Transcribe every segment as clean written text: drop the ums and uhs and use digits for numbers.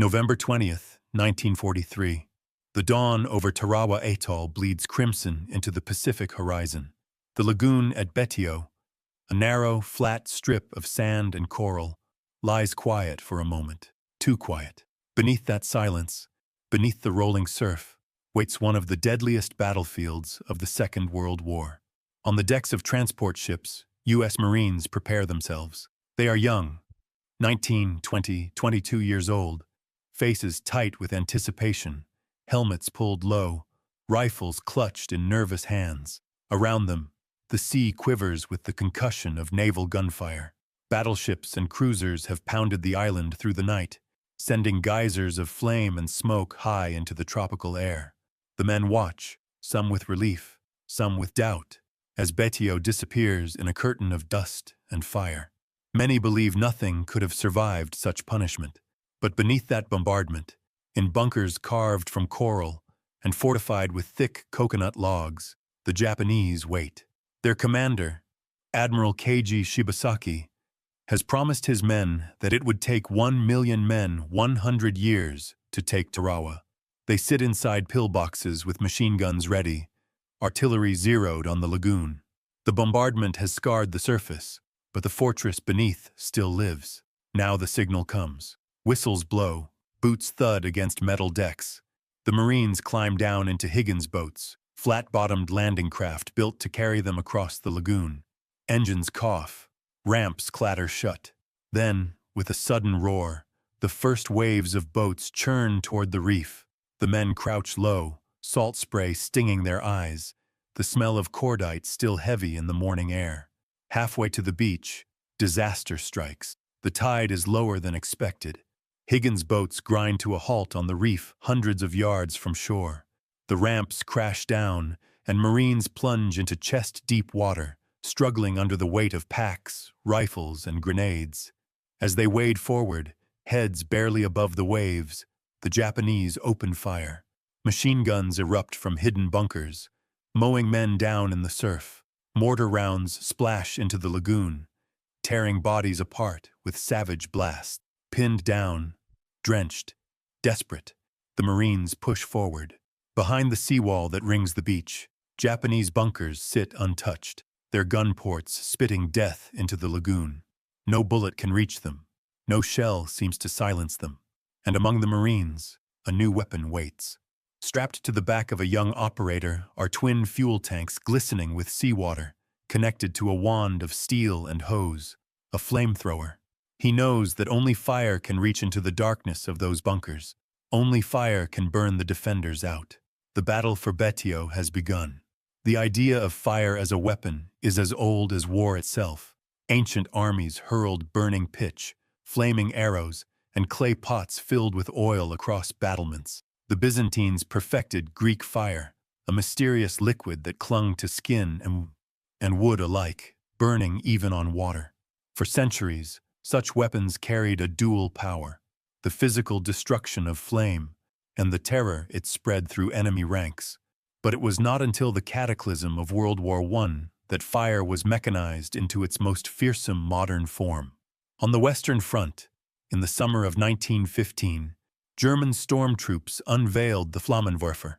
November 20th, 1943. The dawn over Tarawa Atoll bleeds crimson into the Pacific horizon. The lagoon at Betio, a narrow, flat strip of sand and coral, lies quiet for a moment. Too quiet. Beneath that silence, beneath the rolling surf, waits one of the deadliest battlefields of the Second World War. On the decks of transport ships, U.S. Marines prepare themselves. They are young, 19, 20, 22 years old, faces tight with anticipation, helmets pulled low, rifles clutched in nervous hands. Around them, the sea quivers with the concussion of naval gunfire. Battleships and cruisers have pounded the island through the night, sending geysers of flame and smoke high into the tropical air. The men watch, some with relief, some with doubt, as Betio disappears in a curtain of dust and fire. Many believe nothing could have survived such punishment. But beneath that bombardment, in bunkers carved from coral and fortified with thick coconut logs, the Japanese wait. Their commander, Admiral Keiji Shibasaki, has promised his men that it would take 1 million men 100 years to take Tarawa. They sit inside pillboxes with machine guns ready, artillery zeroed on the lagoon. The bombardment has scarred the surface, but the fortress beneath still lives. Now the signal comes. Whistles blow, boots thud against metal decks. The Marines climb down into Higgins boats, flat-bottomed landing craft built to carry them across the lagoon. Engines cough, ramps clatter shut. Then, with a sudden roar, the first waves of boats churn toward the reef. The men crouch low, salt spray stinging their eyes, the smell of cordite still heavy in the morning air. Halfway to the beach, disaster strikes. The tide is lower than expected. Higgins' boats grind to a halt on the reef hundreds of yards from shore. The ramps crash down, and Marines plunge into chest-deep water, struggling under the weight of packs, rifles, and grenades. As they wade forward, heads barely above the waves, the Japanese open fire. Machine guns erupt from hidden bunkers, mowing men down in the surf. Mortar rounds splash into the lagoon, tearing bodies apart with savage blasts. Pinned down, drenched, desperate, the Marines push forward. Behind the seawall that rings the beach, Japanese bunkers sit untouched, their gun ports spitting death into the lagoon. No bullet can reach them. No shell seems to silence them. And among the Marines, a new weapon waits. Strapped to the back of a young operator are twin fuel tanks glistening with seawater, connected to a wand of steel and hose, a flamethrower. He knows that only fire can reach into the darkness of those bunkers. Only fire can burn the defenders out. The battle for Betio has begun. The idea of fire as a weapon is as old as war itself. Ancient armies hurled burning pitch, flaming arrows, and clay pots filled with oil across battlements. The Byzantines perfected Greek fire, a mysterious liquid that clung to skin and wood alike, burning even on water. For centuries, such weapons carried a dual power: the physical destruction of flame and the terror it spread through enemy ranks. But it was not until the cataclysm of World War I that fire was mechanized into its most fearsome modern form. On the Western Front, in the summer of 1915, German storm troops unveiled the Flamethrower.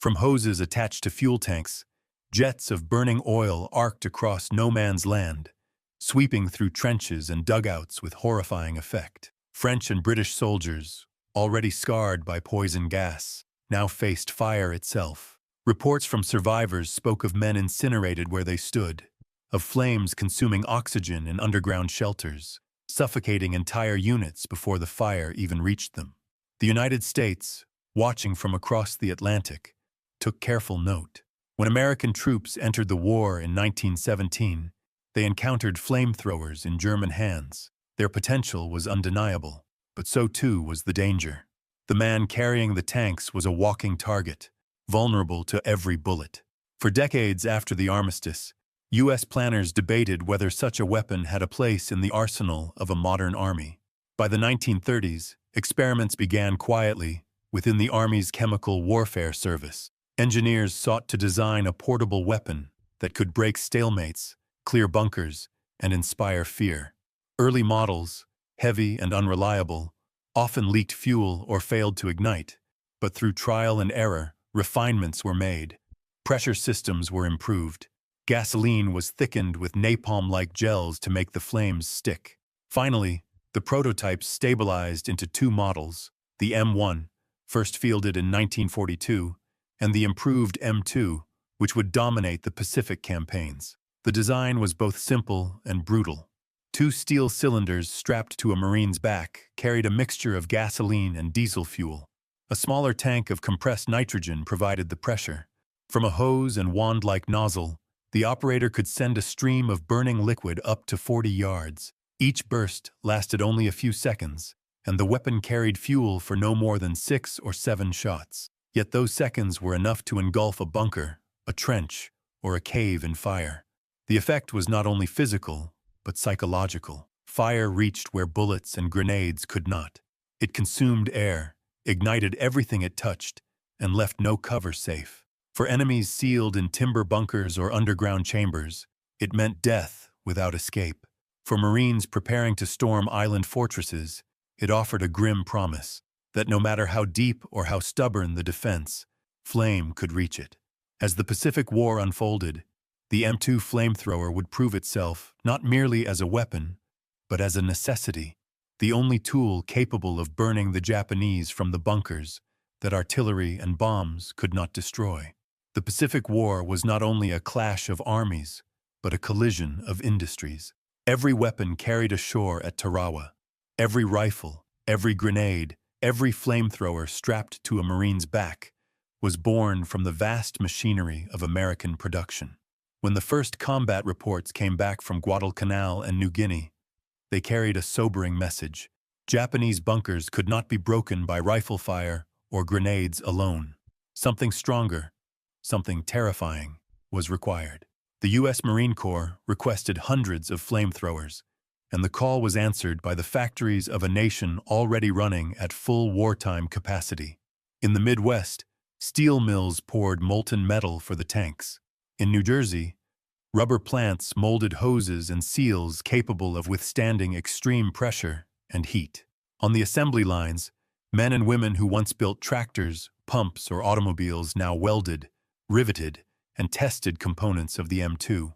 From hoses attached to fuel tanks, jets of burning oil arced across no man's land, sweeping through trenches and dugouts with horrifying effect. French and British soldiers, already scarred by poison gas, now faced fire itself. Reports from survivors spoke of men incinerated where they stood, of flames consuming oxygen in underground shelters, suffocating entire units before the fire even reached them. The United States, watching from across the Atlantic, took careful note. When American troops entered the war in 1917, they encountered flamethrowers in German hands. Their potential was undeniable, but so too was the danger. The man carrying the tanks was a walking target, vulnerable to every bullet. For decades after the armistice, U.S. planners debated whether such a weapon had a place in the arsenal of a modern army. By the 1930s, experiments began quietly within the Army's Chemical Warfare Service. Engineers sought to design a portable weapon that could break stalemates, clear bunkers, and inspire fear. Early models, heavy and unreliable, often leaked fuel or failed to ignite, but through trial and error, refinements were made. Pressure systems were improved. Gasoline was thickened with napalm-like gels to make the flames stick. Finally, the prototypes stabilized into two models, the M1, first fielded in 1942, and the improved M2, which would dominate the Pacific campaigns. The design was both simple and brutal. Two steel cylinders strapped to a Marine's back carried a mixture of gasoline and diesel fuel. A smaller tank of compressed nitrogen provided the pressure. From a hose and wand-like nozzle, the operator could send a stream of burning liquid up to 40 yards. Each burst lasted only a few seconds, and the weapon carried fuel for no more than 6 or 7 shots. Yet those seconds were enough to engulf a bunker, a trench, or a cave in fire. The effect was not only physical, but psychological. Fire reached where bullets and grenades could not. It consumed air, ignited everything it touched, and left no cover safe. For enemies sealed in timber bunkers or underground chambers, it meant death without escape. For Marines preparing to storm island fortresses, it offered a grim promise that no matter how deep or how stubborn the defense, flame could reach it. As the Pacific War unfolded, the M2 flamethrower would prove itself not merely as a weapon, but as a necessity, the only tool capable of burning the Japanese from the bunkers that artillery and bombs could not destroy. The Pacific War was not only a clash of armies, but a collision of industries. Every weapon carried ashore at Tarawa. Every rifle, every grenade, every flamethrower strapped to a Marine's back was born from the vast machinery of American production. When the first combat reports came back from Guadalcanal and New Guinea, they carried a sobering message. Japanese bunkers could not be broken by rifle fire or grenades alone. Something stronger, something terrifying, was required. The U.S. Marine Corps requested hundreds of flamethrowers, and the call was answered by the factories of a nation already running at full wartime capacity. In the Midwest, steel mills poured molten metal for the tanks. In New Jersey, rubber plants molded hoses and seals capable of withstanding extreme pressure and heat. On the assembly lines, men and women who once built tractors, pumps, or automobiles now welded, riveted, and tested components of the M2.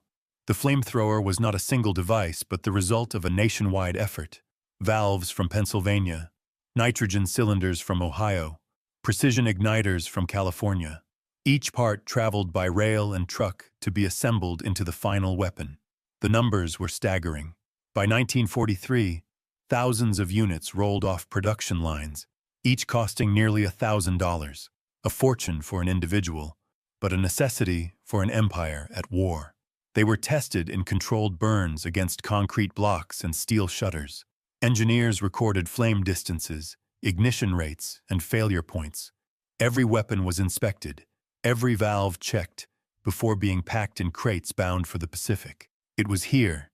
The flamethrower was not a single device, but the result of a nationwide effort. Valves from Pennsylvania, nitrogen cylinders from Ohio, precision igniters from California. Each part traveled by rail and truck to be assembled into the final weapon. The numbers were staggering. By 1943, thousands of units rolled off production lines, each costing nearly $1,000, a fortune for an individual, but a necessity for an empire at war. They were tested in controlled burns against concrete blocks and steel shutters. Engineers recorded flame distances, ignition rates, and failure points. Every weapon was inspected, every valve checked, before being packed in crates bound for the Pacific. It was here,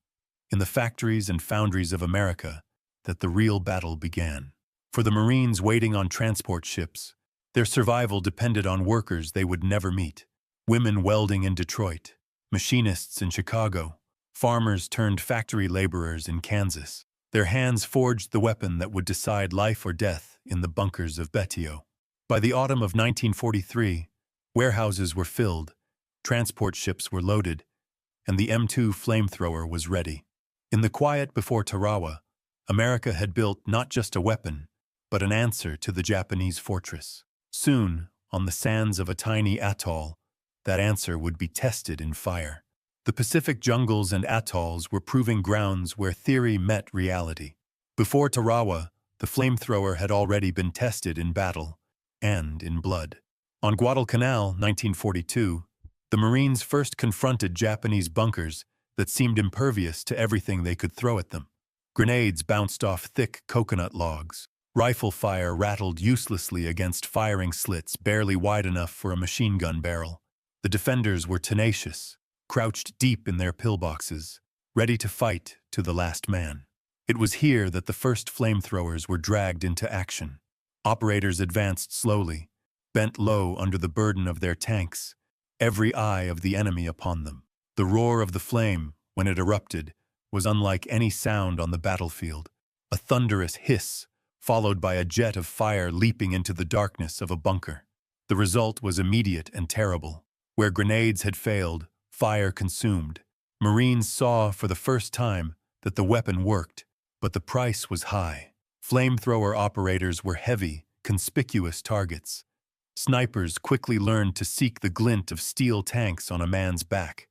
in the factories and foundries of America, that the real battle began. For the Marines waiting on transport ships, their survival depended on workers they would never meet. Women welding in Detroit, machinists in Chicago, farmers turned factory laborers in Kansas. Their hands forged the weapon that would decide life or death in the bunkers of Betio. By the autumn of 1943, warehouses were filled, transport ships were loaded, and the M2 flamethrower was ready. In the quiet before Tarawa, America had built not just a weapon, but an answer to the Japanese fortress. Soon, on the sands of a tiny atoll, that answer would be tested in fire. The Pacific jungles and atolls were proving grounds where theory met reality. Before Tarawa, the flamethrower had already been tested in battle and in blood. On Guadalcanal, 1942, the Marines first confronted Japanese bunkers that seemed impervious to everything they could throw at them. Grenades bounced off thick coconut logs. Rifle fire rattled uselessly against firing slits barely wide enough for a machine gun barrel. The defenders were tenacious, crouched deep in their pillboxes, ready to fight to the last man. It was here that the first flamethrowers were dragged into action. Operators advanced slowly, bent low under the burden of their tanks, every eye of the enemy upon them. The roar of the flame, when it erupted, was unlike any sound on the battlefield, a thunderous hiss followed by a jet of fire leaping into the darkness of a bunker. The result was immediate and terrible. Where grenades had failed, fire consumed. Marines saw for the first time that the weapon worked, but the price was high. Flamethrower operators were heavy, conspicuous targets. Snipers quickly learned to seek the glint of steel tanks on a man's back.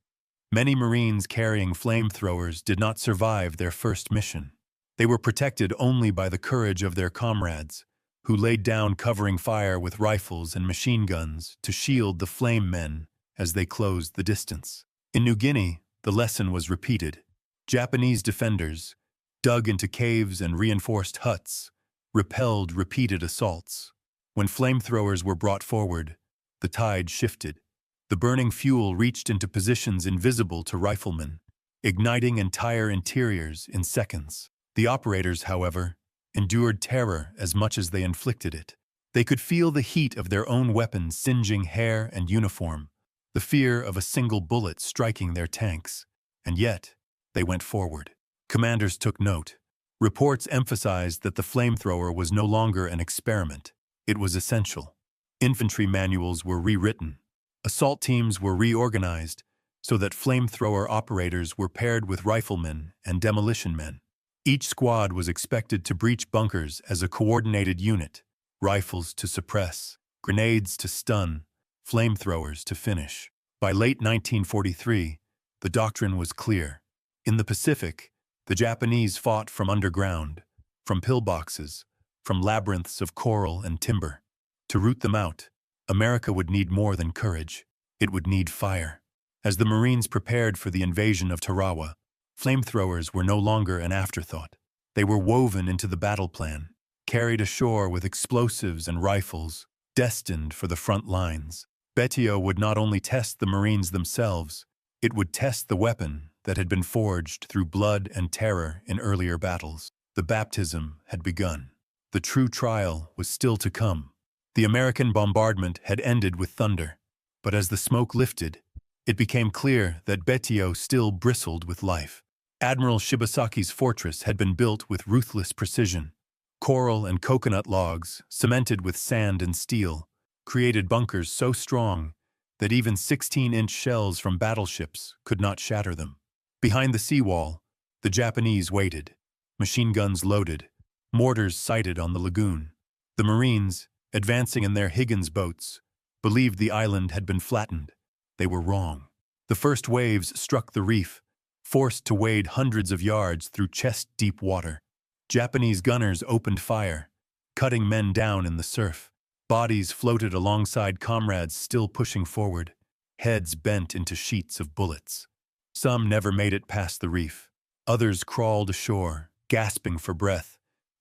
Many Marines carrying flamethrowers did not survive their first mission. They were protected only by the courage of their comrades, who laid down covering fire with rifles and machine guns to shield the flame men as they closed the distance. In New Guinea, the lesson was repeated. Japanese defenders, dug into caves and reinforced huts, repelled repeated assaults. When flamethrowers were brought forward, the tide shifted. The burning fuel reached into positions invisible to riflemen, igniting entire interiors in seconds. The operators, however, endured terror as much as they inflicted it. They could feel the heat of their own weapons singeing hair and uniform, the fear of a single bullet striking their tanks, and yet they went forward. Commanders took note. Reports emphasized that the flamethrower was no longer an experiment. It was essential. Infantry manuals were rewritten. Assault teams were reorganized so that flamethrower operators were paired with riflemen and demolition men. Each squad was expected to breach bunkers as a coordinated unit, rifles to suppress, grenades to stun, flamethrowers to finish. By late 1943, the doctrine was clear. In the Pacific, the Japanese fought from underground, from pillboxes, from labyrinths of coral and timber. To root them out, America would need more than courage. It would need fire. As the Marines prepared for the invasion of Tarawa, flamethrowers were no longer an afterthought. They were woven into the battle plan, carried ashore with explosives and rifles, destined for the front lines. Betio would not only test the Marines themselves, it would test the weapon that had been forged through blood and terror in earlier battles. The baptism had begun. The true trial was still to come. The American bombardment had ended with thunder, but as the smoke lifted, it became clear that Betio still bristled with life. Admiral Shibasaki's fortress had been built with ruthless precision. Coral and coconut logs, cemented with sand and steel, created bunkers so strong that even 16-inch shells from battleships could not shatter them. Behind the seawall, the Japanese waited, machine guns loaded, mortars sighted on the lagoon. The Marines, advancing in their Higgins boats, believed the island had been flattened. They were wrong. The first waves struck the reef, forced to wade hundreds of yards through chest-deep water. Japanese gunners opened fire, cutting men down in the surf. Bodies floated alongside comrades still pushing forward, heads bent into sheets of bullets. Some never made it past the reef. Others crawled ashore, gasping for breath,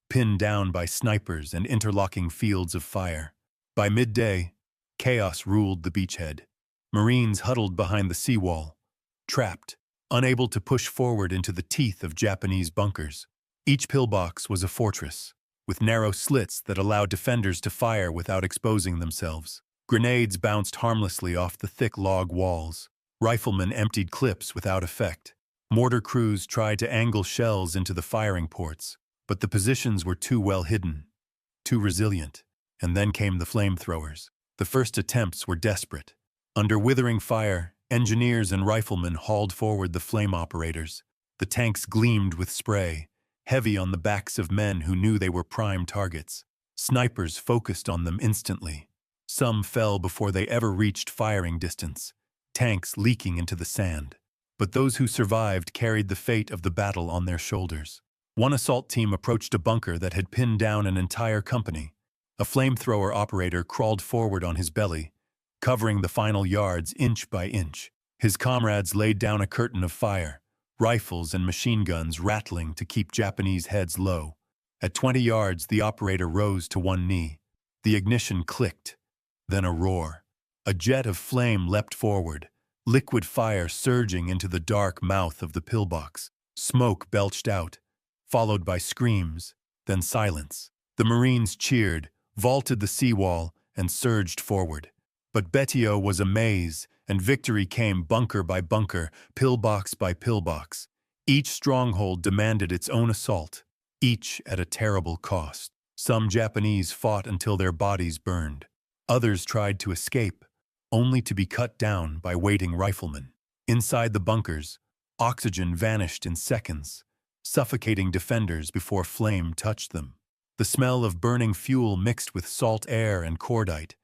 pinned down by snipers and interlocking fields of fire. By midday, chaos ruled the beachhead. Marines huddled behind the seawall, trapped, unable to push forward into the teeth of Japanese bunkers. Each pillbox was a fortress, with narrow slits that allowed defenders to fire without exposing themselves. Grenades bounced harmlessly off the thick log walls. Riflemen emptied clips without effect. Mortar crews tried to angle shells into the firing ports, but the positions were too well hidden, too resilient. And then came the flamethrowers. The first attempts were desperate. Under withering fire, engineers and riflemen hauled forward the flame operators. The tanks gleamed with spray, heavy on the backs of men who knew they were prime targets. Snipers focused on them instantly. Some fell before they ever reached firing distance, tanks leaking into the sand. But those who survived carried the fate of the battle on their shoulders. One assault team approached a bunker that had pinned down an entire company. A flamethrower operator crawled forward on his belly, covering the final yards inch by inch. His comrades laid down a curtain of fire, rifles and machine guns rattling to keep Japanese heads low. At 20 yards, the operator rose to one knee. The ignition clicked, then a roar. A jet of flame leapt forward, liquid fire surging into the dark mouth of the pillbox. Smoke belched out, followed by screams, then silence. The Marines cheered, vaulted the seawall, and surged forward. But Betio was a maze, and victory came bunker by bunker, pillbox by pillbox. Each stronghold demanded its own assault, each at a terrible cost. Some Japanese fought until their bodies burned. Others tried to escape, only to be cut down by waiting riflemen. Inside the bunkers, oxygen vanished in seconds, suffocating defenders before flame touched them. The smell of burning fuel mixed with salt air and cordite,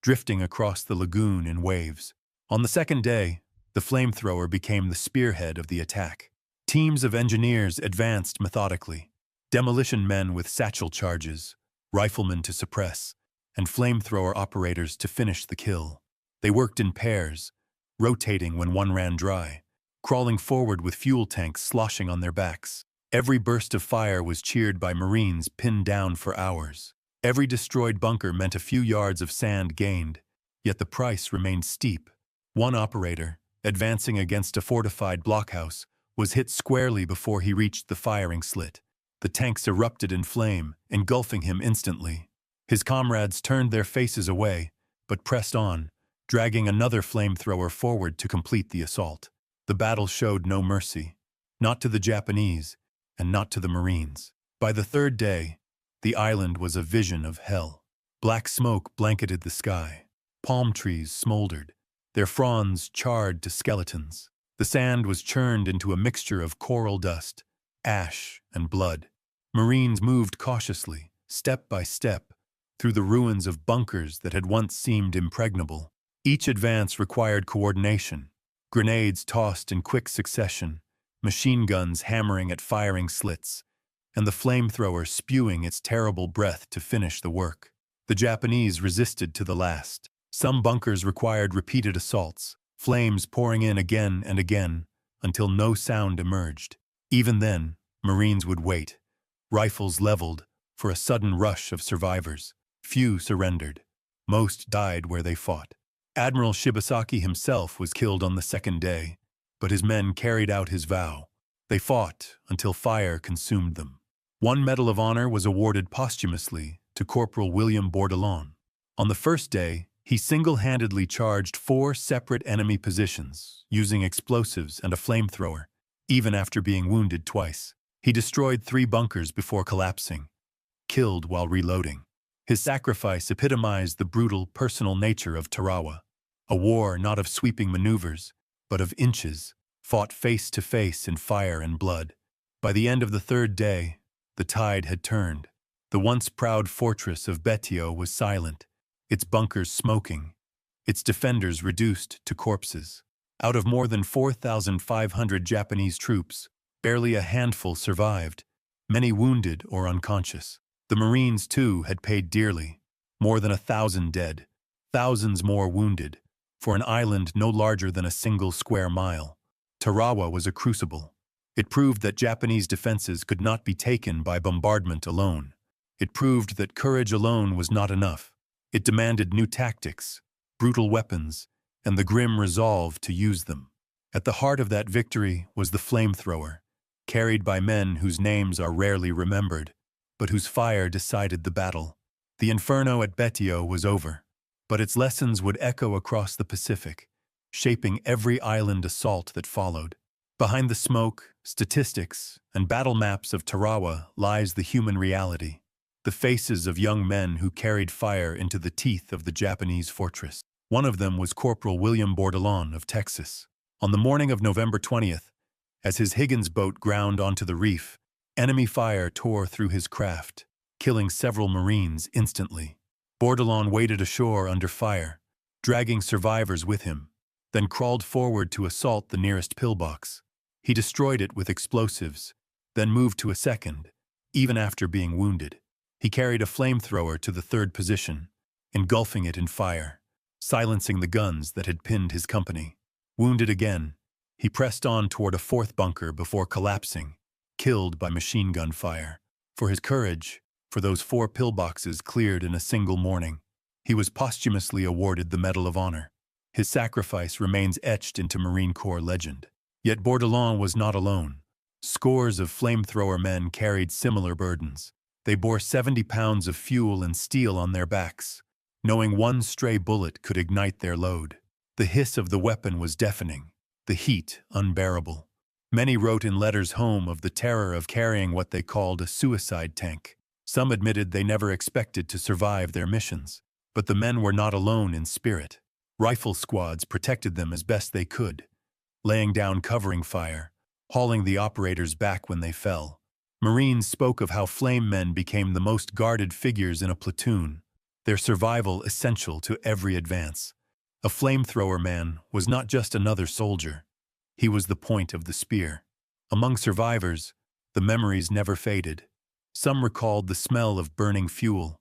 drifting across the lagoon in waves. On the second day, the flamethrower became the spearhead of the attack. Teams of engineers advanced methodically, demolition men with satchel charges, riflemen to suppress, and flamethrower operators to finish the kill. They worked in pairs, rotating when one ran dry, crawling forward with fuel tanks sloshing on their backs. Every burst of fire was cheered by Marines pinned down for hours. Every destroyed bunker meant a few yards of sand gained, yet the price remained steep. One operator, advancing against a fortified blockhouse, was hit squarely before he reached the firing slit. The tanks erupted in flame, engulfing him instantly. His comrades turned their faces away, but pressed on, dragging another flamethrower forward to complete the assault. The battle showed no mercy, not to the Japanese, and not to the Marines. By the third day, the island was a vision of hell. Black smoke blanketed the sky. Palm trees smoldered, their fronds charred to skeletons. The sand was churned into a mixture of coral dust, ash, and blood. Marines moved cautiously, step by step, through the ruins of bunkers that had once seemed impregnable. Each advance required coordination, grenades tossed in quick succession, machine guns hammering at firing slits, and the flamethrower spewing its terrible breath to finish the work. The Japanese resisted to the last. Some bunkers required repeated assaults, flames pouring in again and again, until no sound emerged. Even then, Marines would wait, rifles leveled, for a sudden rush of survivors. Few surrendered. Most died where they fought. Admiral Shibasaki himself was killed on the second day, but his men carried out his vow. They fought until fire consumed them. One Medal of Honor was awarded posthumously to Corporal William Bourdillon. On the first day, he single-handedly charged 4 separate enemy positions, using explosives and a flamethrower, even after being wounded twice. He destroyed 3 bunkers before collapsing, killed while reloading. His sacrifice epitomized the brutal, personal nature of Tarawa, a war not of sweeping maneuvers, but of inches, fought face to face in fire and blood. By the end of the third day, the tide had turned. The once proud fortress of Betio was silent, its bunkers smoking, its defenders reduced to corpses. Out of more than 4,500 Japanese troops, barely a handful survived, many wounded or unconscious. The Marines, too, had paid dearly. More than 1,000 dead, thousands more wounded, for an island no larger than a single square mile. Tarawa was a crucible. It proved that Japanese defenses could not be taken by bombardment alone. It proved that courage alone was not enough. It demanded new tactics, brutal weapons, and the grim resolve to use them. At the heart of that victory was the flamethrower, carried by men whose names are rarely remembered, but whose fire decided the battle. The inferno at Betio was over, but its lessons would echo across the Pacific, shaping every island assault that followed. Behind the smoke, statistics, and battle maps of Tarawa lies the human reality, the faces of young men who carried fire into the teeth of the Japanese fortress. One of them was Corporal William Bourdillon of Texas. On the morning of November 20th, as his Higgins boat ground onto the reef, enemy fire tore through his craft, killing several Marines instantly. Bourdillon waded ashore under fire, dragging survivors with him, then crawled forward to assault the nearest pillbox. He destroyed it with explosives, then moved to a second, even after being wounded. He carried a flamethrower to the third position, engulfing it in fire, silencing the guns that had pinned his company. Wounded again, he pressed on toward a 4th bunker before collapsing, killed by machine gun fire. For his courage, for those 4 pillboxes cleared in a single morning, he was posthumously awarded the Medal of Honor. His sacrifice remains etched into Marine Corps legend. Yet Bourdillon was not alone. Scores of flamethrower men carried similar burdens. They bore 70 pounds of fuel and steel on their backs, knowing one stray bullet could ignite their load. The hiss of the weapon was deafening, the heat unbearable. Many wrote in letters home of the terror of carrying what they called a suicide tank. Some admitted they never expected to survive their missions. But the men were not alone in spirit. Rifle squads protected them as best they could, laying down covering fire, hauling the operators back when they fell. Marines spoke of how flame men became the most guarded figures in a platoon, their survival essential to every advance. A flamethrower man was not just another soldier. He was the point of the spear. Among survivors, the memories never faded. Some recalled the smell of burning fuel,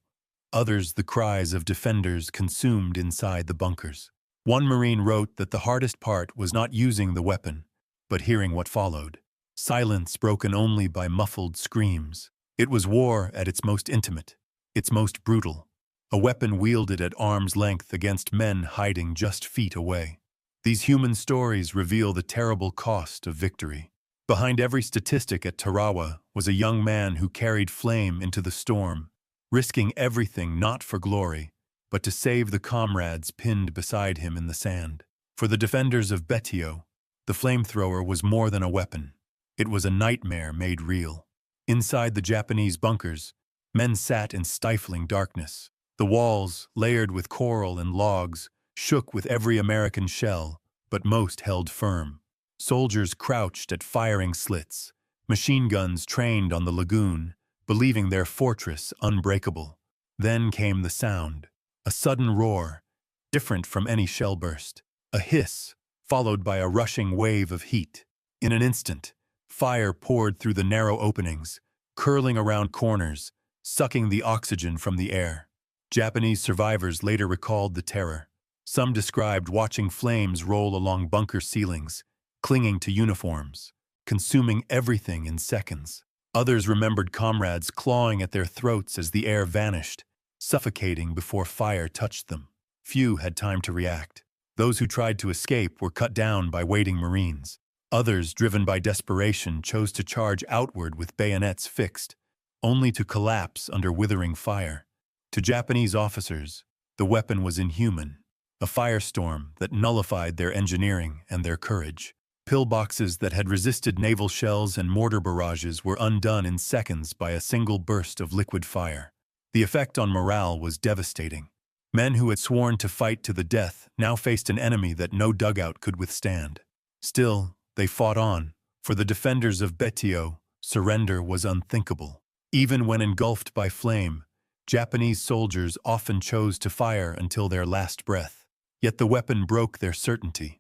others the cries of defenders consumed inside the bunkers. One Marine wrote that the hardest part was not using the weapon, but hearing what followed. Silence broken only by muffled screams. It was war at its most intimate, its most brutal. A weapon wielded at arm's length against men hiding just feet away. These human stories reveal the terrible cost of victory. Behind every statistic at Tarawa was a young man who carried flame into the storm, risking everything not for glory, but to save the comrades pinned beside him in the sand. For the defenders of Betio, the flamethrower was more than a weapon. It was a nightmare made real. Inside the Japanese bunkers, men sat in stifling darkness. The walls, layered with coral and logs, shook with every American shell, but most held firm. Soldiers crouched at firing slits, machine guns trained on the lagoon, believing their fortress unbreakable. Then came the sound, a sudden roar, different from any shell burst, a hiss, followed by a rushing wave of heat. In an instant, fire poured through the narrow openings, curling around corners, sucking the oxygen from the air. Japanese survivors later recalled the terror. Some described watching flames roll along bunker ceilings, clinging to uniforms, consuming everything in seconds. Others remembered comrades clawing at their throats as the air vanished, suffocating before fire touched them. Few had time to react. Those who tried to escape were cut down by waiting Marines. Others, driven by desperation, chose to charge outward with bayonets fixed, only to collapse under withering fire. To Japanese officers, the weapon was inhuman, a firestorm that nullified their engineering and their courage. Pillboxes that had resisted naval shells and mortar barrages were undone in seconds by a single burst of liquid fire. The effect on morale was devastating. Men who had sworn to fight to the death now faced an enemy that no dugout could withstand. Still, they fought on. For the defenders of Betio, surrender was unthinkable. Even when engulfed by flame, Japanese soldiers often chose to fire until their last breath. Yet the weapon broke their certainty.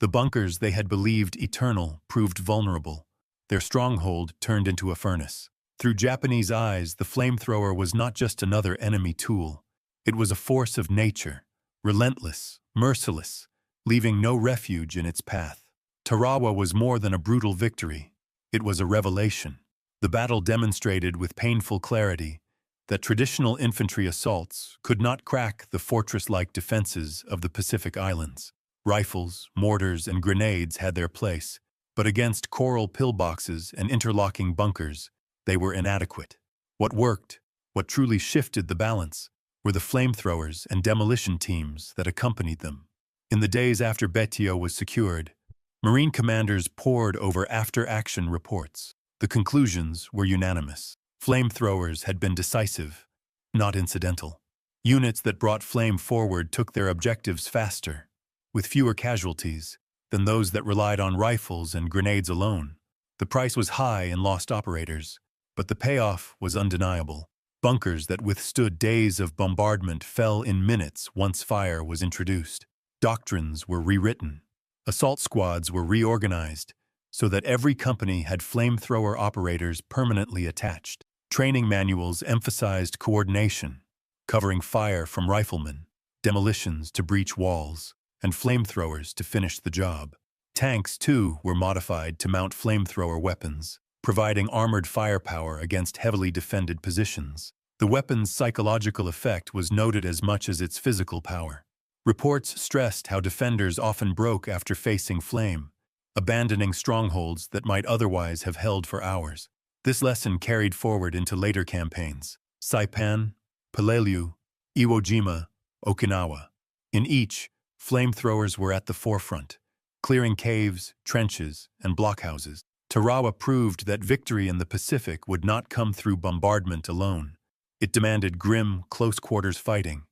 The bunkers they had believed eternal proved vulnerable. Their stronghold turned into a furnace. Through Japanese eyes, the flamethrower was not just another enemy tool. It was a force of nature, relentless, merciless, leaving no refuge in its path. Tarawa was more than a brutal victory. It was a revelation. The battle demonstrated with painful clarity that traditional infantry assaults could not crack the fortress-like defenses of the Pacific Islands. Rifles, mortars, and grenades had their place, but against coral pillboxes and interlocking bunkers, they were inadequate. What worked, what truly shifted the balance, were the flamethrowers and demolition teams that accompanied them. In the days after Betio was secured, Marine commanders pored over after-action reports. The conclusions were unanimous. Flamethrowers had been decisive, not incidental. Units that brought flame forward took their objectives faster, with fewer casualties than those that relied on rifles and grenades alone. The price was high in lost operators, but the payoff was undeniable. Bunkers that withstood days of bombardment fell in minutes once fire was introduced. Doctrines were rewritten. Assault squads were reorganized so that every company had flamethrower operators permanently attached. Training manuals emphasized coordination, covering fire from riflemen, demolitions to breach walls, and flamethrowers to finish the job. Tanks, too, were modified to mount flamethrower weapons, providing armored firepower against heavily defended positions. The weapon's psychological effect was noted as much as its physical power. Reports stressed how defenders often broke after facing flame, abandoning strongholds that might otherwise have held for hours. This lesson carried forward into later campaigns: Saipan, Peleliu, Iwo Jima, Okinawa. In each, flamethrowers were at the forefront, clearing caves, trenches, and blockhouses. Tarawa proved that victory in the Pacific would not come through bombardment alone. It demanded grim, close-quarters fighting,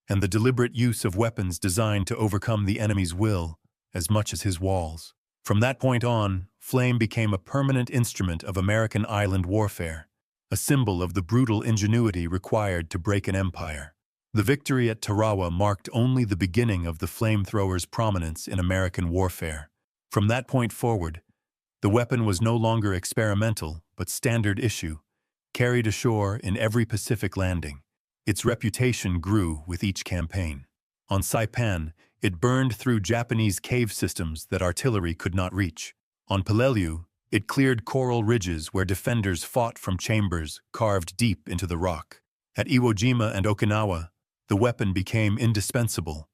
and the deliberate use of weapons designed to overcome the enemy's will as much as his walls. From that point on, flame became a permanent instrument of American island warfare, a symbol of the brutal ingenuity required to break an empire. The victory at Tarawa marked only the beginning of the flamethrower's prominence in American warfare. From that point forward, the weapon was no longer experimental but standard issue, carried ashore in every Pacific landing. Its reputation grew with each campaign. On Saipan, it burned through Japanese cave systems that artillery could not reach. On Peleliu, it cleared coral ridges where defenders fought from chambers carved deep into the rock. At Iwo Jima and Okinawa, the weapon became indispensable,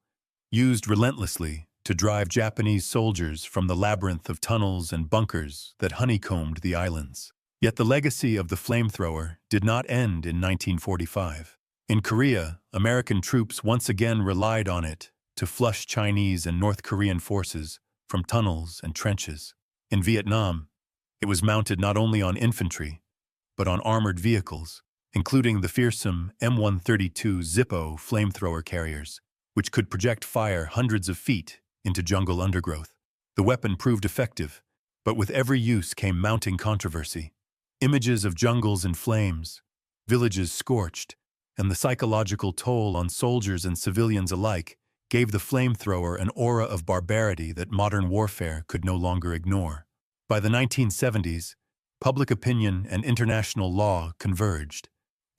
used relentlessly to drive Japanese soldiers from the labyrinth of tunnels and bunkers that honeycombed the islands. Yet the legacy of the flamethrower did not end in 1945. In Korea, American troops once again relied on it to flush Chinese and North Korean forces from tunnels and trenches. In Vietnam, it was mounted not only on infantry, but on armored vehicles, including the fearsome M132 Zippo flamethrower carriers, which could project fire hundreds of feet into jungle undergrowth. The weapon proved effective, but with every use came mounting controversy. Images of jungles in flames, villages scorched, and the psychological toll on soldiers and civilians alike gave the flamethrower an aura of barbarity that modern warfare could no longer ignore. By the 1970s, public opinion and international law converged.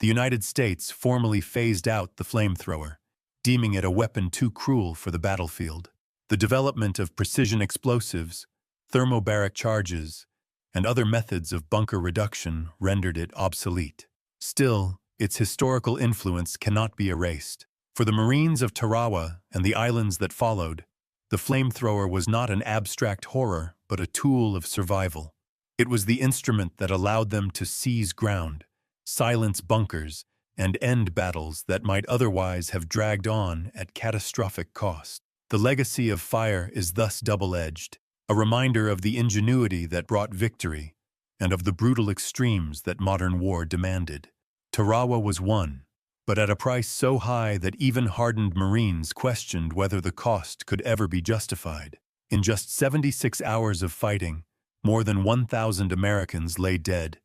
The United States formally phased out the flamethrower, deeming it a weapon too cruel for the battlefield. The development of precision explosives, thermobaric charges, and other methods of bunker reduction rendered it obsolete. Still, its historical influence cannot be erased. For the Marines of Tarawa and the islands that followed, the flamethrower was not an abstract horror, but a tool of survival. It was the instrument that allowed them to seize ground, silence bunkers, and end battles that might otherwise have dragged on at catastrophic cost. The legacy of fire is thus double-edged, a reminder of the ingenuity that brought victory and of the brutal extremes that modern war demanded. Tarawa was won, but at a price so high that even hardened Marines questioned whether the cost could ever be justified. In just 76 hours of fighting, more than 1,000 Americans lay dead,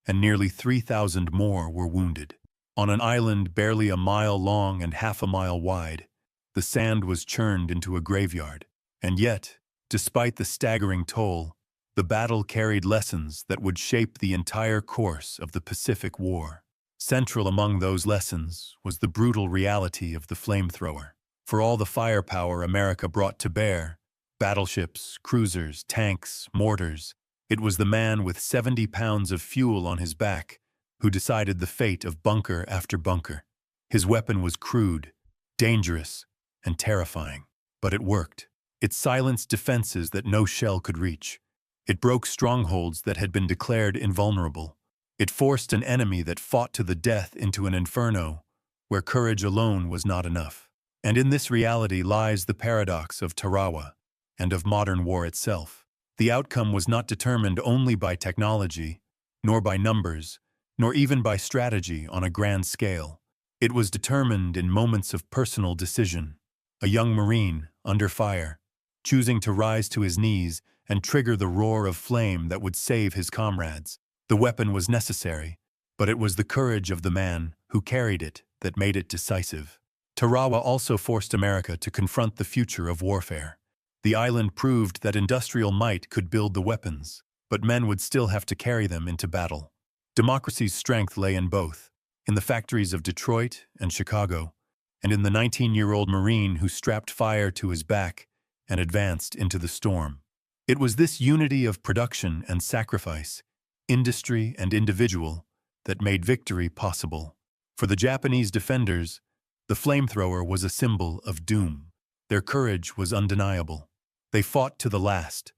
and nearly 3,000 more were wounded. On an island barely a mile long and half a mile wide, the sand was churned into a graveyard. And yet, despite the staggering toll, the battle carried lessons that would shape the entire course of the Pacific War. Central among those lessons was the brutal reality of the flamethrower. For all the firepower America brought to bear, battleships, cruisers, tanks, mortars, it was the man with 70 pounds of fuel on his back who decided the fate of bunker after bunker. His weapon was crude, dangerous, and terrifying, but it worked. It silenced defenses that no shell could reach. It broke strongholds that had been declared invulnerable. It forced an enemy that fought to the death into an inferno where courage alone was not enough. And in this reality lies the paradox of Tarawa and of modern war itself. The outcome was not determined only by technology, nor by numbers, nor even by strategy on a grand scale. It was determined in moments of personal decision. A young Marine, under fire, choosing to rise to his knees and trigger the roar of flame that would save his comrades. The weapon was necessary, but it was the courage of the man who carried it that made it decisive. Tarawa also forced America to confront the future of warfare. The island proved that industrial might could build the weapons, but men would still have to carry them into battle. Democracy's strength lay in both, in the factories of Detroit and Chicago, and in the 19-year-old Marine who strapped fire to his back and advanced into the storm. It was this unity of production and sacrifice, industry and individual, that made victory possible. For the Japanese defenders, the flamethrower was a symbol of doom. Their courage was undeniable. They fought to the last,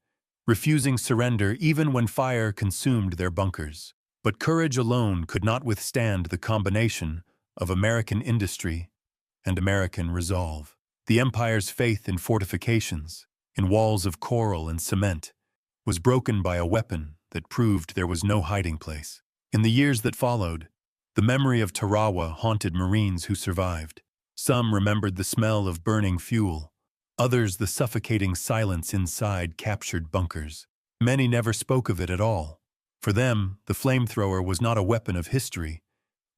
refusing surrender even when fire consumed their bunkers. But courage alone could not withstand the combination of American industry and American resolve. The Empire's faith in fortifications, in walls of coral and cement, was broken by a weapon that proved there was no hiding place. In the years that followed, The memory of Tarawa haunted Marines who survived. Some remembered the smell of burning fuel. Others the suffocating silence inside captured bunkers. Many never spoke of it at all. For them, the flamethrower was not a weapon of history,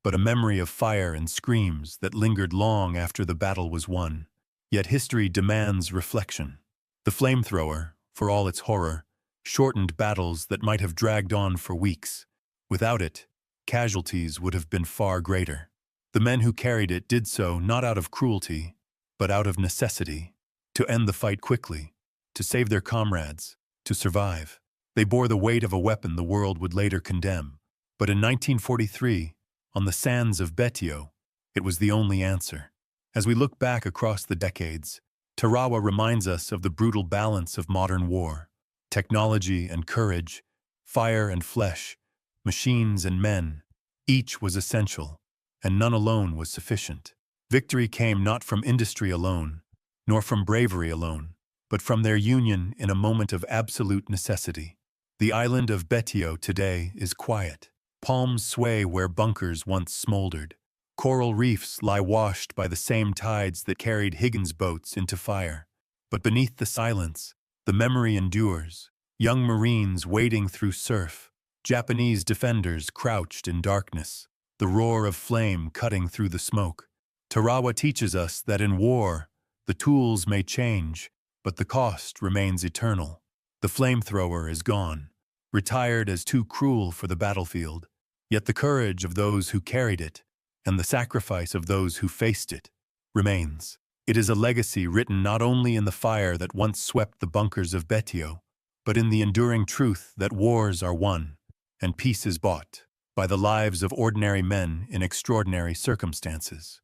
but a memory of fire and screams that lingered long after the battle was won. Yet history demands reflection. The flamethrower, for all its horror, shortened battles that might have dragged on for weeks. Without it, casualties would have been far greater. The men who carried it did so not out of cruelty, but out of necessity, to end the fight quickly, to save their comrades, to survive. They bore the weight of a weapon the world would later condemn. But in 1943, on the sands of Betio, it was the only answer. As we look back across the decades, Tarawa reminds us of the brutal balance of modern war. Technology and courage, fire and flesh, machines and men, each was essential, and none alone was sufficient. Victory came not from industry alone, nor from bravery alone, but from their union in a moment of absolute necessity. The island of Betio today is quiet. Palms sway where bunkers once smoldered. Coral reefs lie washed by the same tides that carried Higgins boats into fire. But beneath the silence, the memory endures. Young Marines wading through surf, Japanese defenders crouched in darkness, the roar of flame cutting through the smoke. Tarawa teaches us that in war, the tools may change, but the cost remains eternal. The flamethrower is gone, retired as too cruel for the battlefield. Yet the courage of those who carried it, and the sacrifice of those who faced it, remains. It is a legacy written not only in the fire that once swept the bunkers of Betio, but in the enduring truth that wars are won, and peace is bought, by the lives of ordinary men in extraordinary circumstances.